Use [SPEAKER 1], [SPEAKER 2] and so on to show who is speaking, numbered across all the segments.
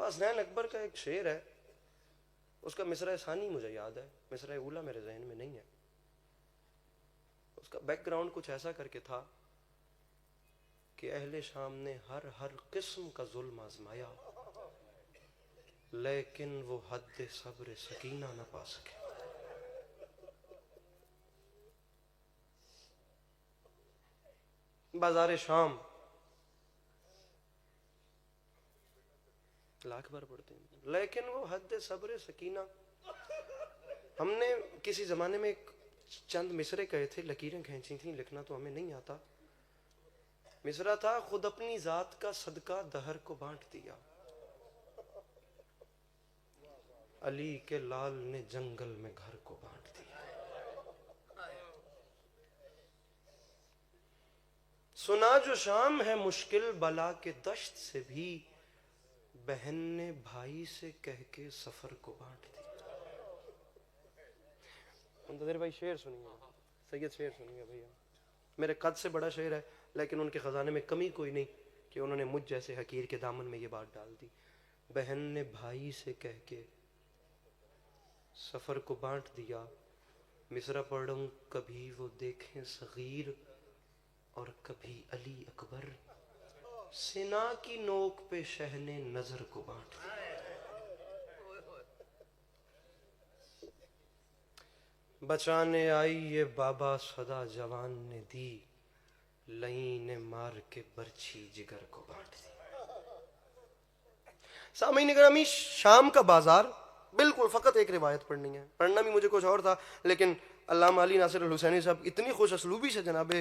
[SPEAKER 1] حسنین اکبر کا ایک شعر ہے، اس کا مصرع ثانی مجھے یاد ہے، مصرع اولا میرے ذہن میں نہیں ہے. اس کا بیک گراؤنڈ کچھ ایسا کر کے تھا کہ اہل شام نے ہر قسم کا ظلم آزمایا لیکن وہ حد صبر سکینہ نہ پا سکے. بازار شام لاکھ بار پڑھتے ہیں لیکن وہ حد صبر سکینہ. ہم نے کسی زمانے میں ایک چند مصرے کہے تھے، لکیریں کھینچی تھیں، لکھنا تو ہمیں نہیں آتا. مصرع تھا: خود اپنی ذات کا صدقہ دہر کو بانٹ دیا، علی کے لال نے جنگل میں گھر کو بانٹ دیا. سنا جو شام ہے مشکل بلا کے دشت سے بھی، بہن نے بھائی سے کہہ کے سفر کو بانٹ دیا. منتظر بھائی شعر سنیے، سید شعر سنیے بھیا. میرے قد سے بڑا شعر ہے لیکن ان کے خزانے میں کمی کوئی نہیں کہ انہوں نے مجھ جیسے حقیر کے دامن میں یہ بات ڈال دی. بہن نے بھائی سے کہہ کے سفر کو بانٹ دیا. مصرع پڑھوں کبھی وہ دیکھیں صغیر اور کبھی علی اکبر، سنا کی نوک پہ شہن نظر کو بانٹ دیا. بچانے آئی یہ بابا صدا جوان نے دی، لئی نے مار کے برچھی جگر کو بانٹ دی. سامعین گرامی، شام کا بازار بالکل فقط ایک روایت پڑھنی ہے، پڑھنا بھی مجھے کچھ اور تھا لیکن علامہ علی ناصر الحسینی صاحب اتنی خوش اسلوبی سے جناب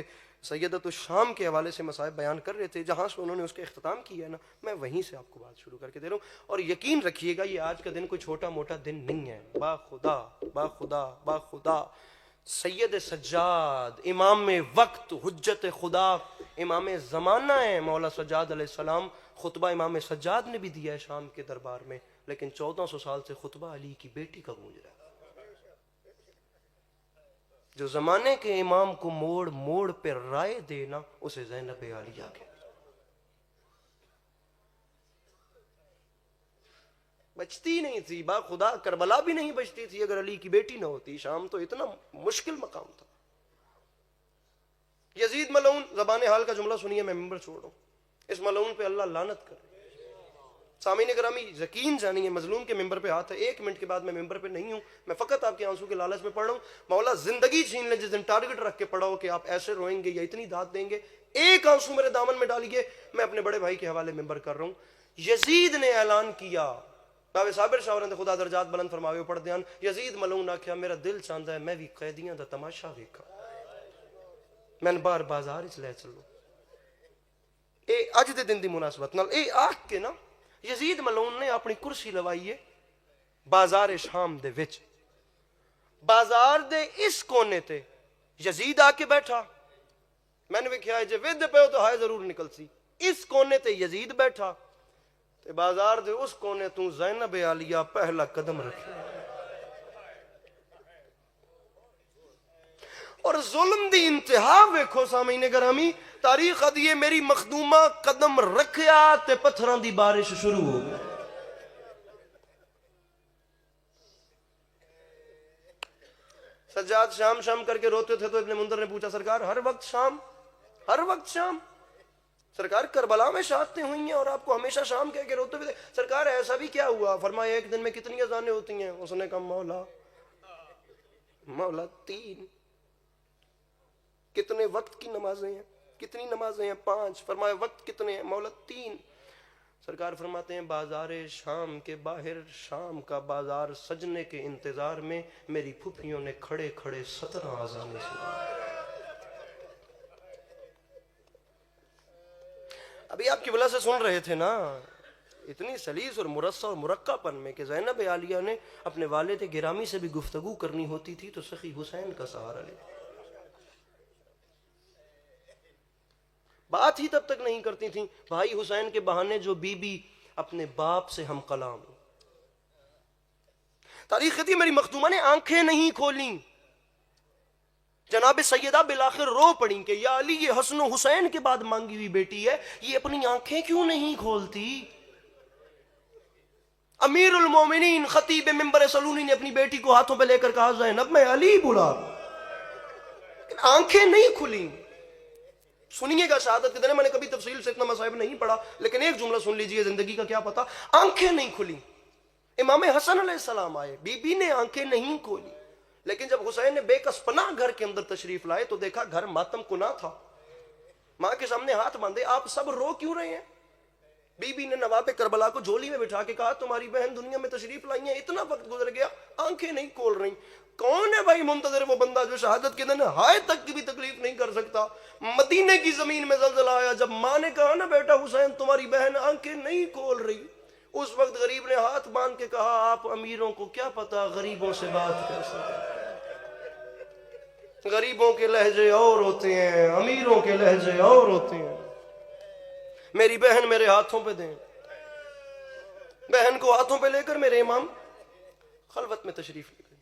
[SPEAKER 1] سیدۃ الشام کے حوالے سے مصائب بیان کر رہے تھے، جہاں سے انہوں نے اس کا اختتام کیا ہے نا، میں وہیں سے آپ کو بات شروع کر کے دے رہا ہوں. اور یقین رکھیے گا یہ آج کا دن کوئی چھوٹا موٹا دن نہیں ہے. با خدا با خدا با خدا سید سجاد، امام وقت، حجت خدا، امام زمانہ ہے مولا سجاد علیہ السلام. خطبہ امام سجاد نے بھی دیا ہے شام کے دربار میں، لیکن 1400 سال سے خطبہ علی کی بیٹی کا گونج رہا ہے. جو زمانے کے امام کو موڑ موڑ پہ رائے دینا، اسے زینب عالیہ کے بچتی نہیں تھی. با خدا کربلا بھی نہیں بچتی تھی اگر علی کی بیٹی نہ ہوتی. شام تو اتنا مشکل مقام تھا. یزید ملعون، زبان حال کا جملہ سنیے، میں ممبر چھوڑ رہا ہوں. اس ملعون پہ اللہ لعنت کر. سامعین گرامی یقین جانیے، مظلوم کے ممبر پہ ہاتھ ہے. 1 منٹ کے بعد میں ممبر پہ نہیں ہوں، میں فقط آپ کے آنسو کے لالچ میں پڑھ رہا ہوں. مولا زندگی چھین لے جس دن ٹارگٹ رکھ کے پڑھا ہو کہ آپ ایسے روئیں گے یا اتنی داد دیں گے، ایک آنسو میرے دامن میں ڈالیے. میں اپنے بڑے بھائی کے حوالے ممبر کر رہا ہوں. یزید نے اعلان کیا، باوے صابر شاہ رحمۃ خدا درجات بلند فرماوے پڑھ دیان. یزید ملعون آکھیا میرا دل چاہتا ہے میں بھی قیدیاں دا تماشا ویکھاں، میں بار بازار وچ لے چلو. اے اج دے دن دی مناسبت نال اے آکھ کے نا یزید ملعون نے اپنی کرسی لوائی ہے بازار شام دے وچ. بازار دے اس کونے تے یزید آ کے بیٹھا. میں نے ویکھیا جے ود پیو تو ہائے ضرور نکل سی. اس کونے تے یزید بیٹھا تے بازار دے اس کونے تو زینب عالیہ پہلا قدم رکھے. اور ظلم دی انتہا ویکھو سامعین گرامی. تاریخ ادیے میری مخدومہ قدم رکھیا تے پتھراں دی بارش شروع ہو گئی. سجاد شام شام کر کے روتے تھے تو ابن منذر نے پوچھا سرکار ہر وقت شام، ہر وقت شام؟ سرکار کربلا میں شہادتیں ہوئی ہیں اور آپ کو ہمیشہ شام کہہ کے روتے ہوئے تھے. سرکار ایسا بھی کیا ہوا؟ فرمایا ایک دن میں کتنی اذانیں ہوتی ہیں؟ اس نے کہا مولا 3. کتنے وقت کی نمازیں ہیں؟ کتنی نمازیں ہیں؟ 5. فرمایا وقت کتنے ہیں؟ مولا 3. سرکار فرماتے ہیں بازار شام کے باہر شام کا بازار سجنے کے انتظار میں میری پھپھیوں نے کھڑے کھڑے 17 اذانیں سنی. ابھی آپ کی بلا سے سن رہے تھے نا، اتنی سلیس اور مرصع اور مرقع پن میں کہ زینب عالیہ نے اپنے والد گرامی سے بھی گفتگو کرنی ہوتی تھی تو سخی حسین کا سہارا لے. بات ہی تب تک نہیں کرتی تھیں بھائی حسین کے بہانے جو بی بی اپنے باپ سے ہم کلام. تاریخ تھی میری مخدومہ نے آنکھیں نہیں کھولیں. جناب سیدہ بالآخر رو پڑیں کہ یا علی یہ حسن و حسین کے بعد مانگی ہوئی بیٹی ہے، یہ اپنی آنکھیں کیوں نہیں کھولتی؟ امیر المومنین خطیب منبر سلونی نے اپنی بیٹی کو ہاتھوں پہ لے کر کہا زینب میں علی بلا رہا ہوں، آنکھیں نہیں کھلیں. سنیے گا شہادت کے دن، میں نے کبھی تفصیل سے اتنا مصائب نہیں پڑھا لیکن ایک جملہ سن لیجئے، زندگی کا کیا پتا. آنکھیں نہیں کھلیں. امام حسن علیہ السلام آئے، بی بی نے آنکھیں نہیں کھولی، لیکن جب حسین نے بے کس پناہ گھر کے اندر تشریف لائے تو دیکھا گھر ماتم کنا تھا. ماں کے سامنے ہاتھ باندھے، آپ سب رو کیوں رہے ہیں؟ بی بی نے نواب کربلا کو جھولی میں بٹھا کے کہا تمہاری بہن دنیا میں تشریف لائی ہیں، اتنا وقت گزر گیا آنکھیں نہیں کھول رہی. کون ہے بھائی منتظر؟ وہ بندہ جو شہادت کے دن ہائے تک کی بھی تکلیف نہیں کر سکتا. مدینے کی زمین میں زلزلہ آیا، جب ماں نے کہا نا بیٹا حسین تمہاری بہن آنکھیں نہیں کھول رہی، اس وقت غریب نے ہاتھ باندھ کے کہا آپ امیروں کو کیا پتا غریبوں سے بات کر سکتے. غریبوں کے لہجے اور ہوتے ہیں، امیروں کے لہجے اور ہوتے ہیں. میری بہن میرے ہاتھوں پہ دیں. بہن کو ہاتھوں پہ لے کر میرے امام خلوت میں تشریف لے گئے.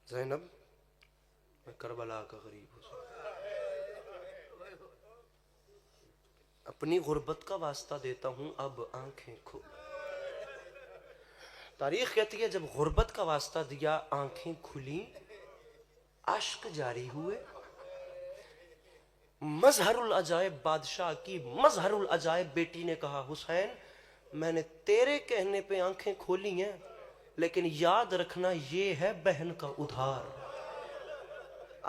[SPEAKER 1] زینب میں کربلا کا غریب ہوں، اپنی غربت کا واسطہ دیتا ہوں، اب آنکھیں کھول. تاریخ کہتی ہے جب غربت کا واسطہ دیا آنکھیں کھلی، اشک جاری ہوئے. مظہر العجائب بادشاہ کی مظہر العجائب بیٹی نے کہا حسین میں نے تیرے کہنے پہ آنکھیں کھولی ہیں، لیکن یاد رکھنا یہ ہے بہن کا ادھار.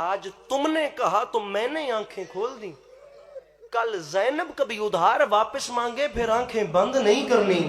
[SPEAKER 1] آج تم نے کہا تو میں نے آنکھیں کھول دی، کل زینب کبھی ادھار واپس مانگے پھر آنکھیں بند نہیں کرنی.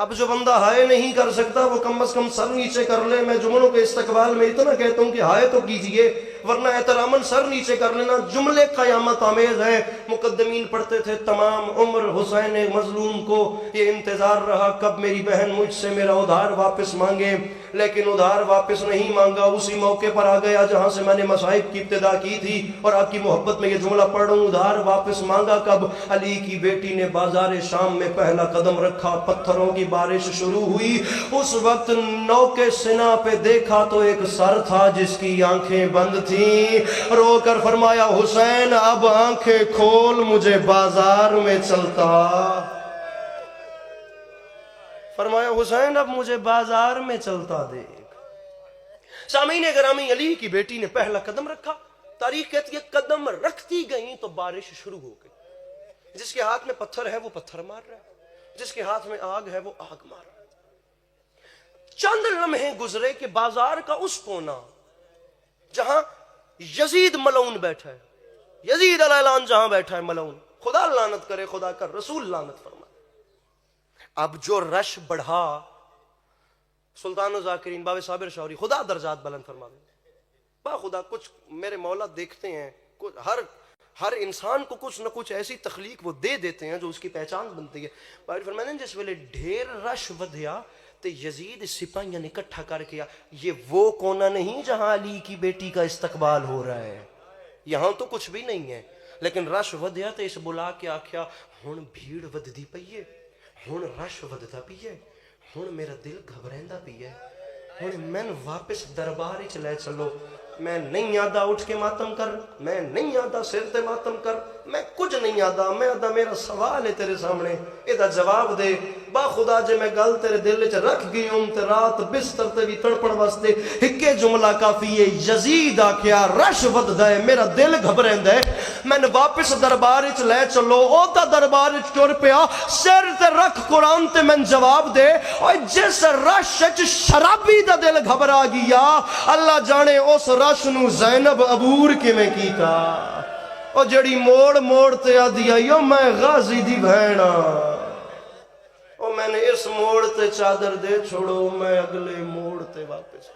[SPEAKER 1] اب جو بندہ ہائے نہیں کر سکتا وہ کم از کم سر نیچے کر لے. میں جملوں کے استقبال میں اتنا کہتا ہوں کہ ہائے تو کیجئے، ورنہ احتراماً سر نیچے کر لینا. جملے قیامت آمیز ہیں. مقدمین پڑھتے تھے تمام عمر حسین مظلوم کو یہ انتظار رہا کب میری بہن مجھ سے میرا ادھار واپس مانگے، لیکن ادھار واپس نہیں مانگا. اسی موقع پر آ گیا جہاں سے میں نے مصائب کی ابتدا کی تھی، اور آپ کی محبت میں یہ جملہ پڑھ رہا ہوں. ادھار واپس مانگا کب؟ علی کی بیٹی نے بازار شام میں پہلا قدم رکھا، پتھروں کی بارش شروع ہوئی. اس وقت نوکے سنا پہ دیکھا تو ایک سر تھا جس کی آنکھیں بند تھیں. رو کر فرمایا حسین اب آنکھیں کھول، مجھے بازار میں چلتا. فرمایا حسین اب مجھے بازار میں چلتا دیکھ. سامعین گرامی، علی کی بیٹی نے پہلا قدم رکھا. تاریخ کہتی ہے قدم رکھتی گئیں تو بارش شروع ہو گئی. جس کے ہاتھ میں پتھر ہے وہ پتھر مار رہا ہے، جس کے ہاتھ میں آگ ہے وہ آگ مار رہا ہے. چند لمحے گزرے کہ بازار کا اس کونا جہاں یزید ملعون بیٹھا ہے، یزید علیہ السلام جہاں بیٹھا ہے ملعون، خدا لعنت کرے، خدا کا رسول لعنت فرمائے. اب جو رش بڑھا، سلطان الذاکرین باب صابر شوری خدا درجات بلند فرمائے، با خدا کچھ میرے مولا دیکھتے ہیں، ہر انسان کو کچھ نہ کچھ ایسی تخلیق وہ دے دیتے ہیں جو اس کی پہچان بنتی ہے. بھائی فرمانے جس ویلے ڈھیر رش ودھیا تے یزید سپاہیاں نے اکٹھا کر کے یہ وہ کونا نہیں جہاں علی کی بیٹی کا استقبال ہو رہا ہے، یہاں تو کچھ بھی نہیں ہے. لیکن رش ودھیا تے اس بلا کے آکھیا ہن بھیڑ ودھدی پئی ہے، ہن رش ودھدا پئی ہے، ہن میرا دل گھبریندا پئی ہے، ہن میں واپس دربار وچ لے چلو. میں نہیں آدھا اٹھ کے ماتم کر، میں نہیں آدھا سر تے ماتم کر، میں کچھ نہیں آدھا. میں آدھا میرا سوال ہے تیرے سامنے، یہ جواب دے. با خدا جے میں گل تیرے دل وچ رکھ گئی ہوں تے رات بستر تے بھی تڑپن واسطے ہکے جملہ کافی ہے. یزید آکھیا رش ودھدا ہے، میرا دل گھبریندا ہے، میں واپس دربار وچ لے چلو. او تا دربار وچ ٹر پیا، سر تے رکھ قرآن تے میں جواب دے. اور جس رش وچ شرابی دا دل گھبرا گیا، اللہ جانے اس رش نو زینب عبور کیویں کیتا. او جڑی موڑ موڑ تے آدھی آئیو میں غازی دی بہنا، او میں نے اس موڑ تے چادر دے چھوڑو، میں اگلے موڑ تے واپس.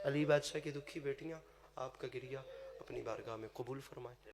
[SPEAKER 1] علی بادشاہ کی دکھی بیٹیاں آپ کا گریہ اپنی بارگاہ میں قبول فرمائیں.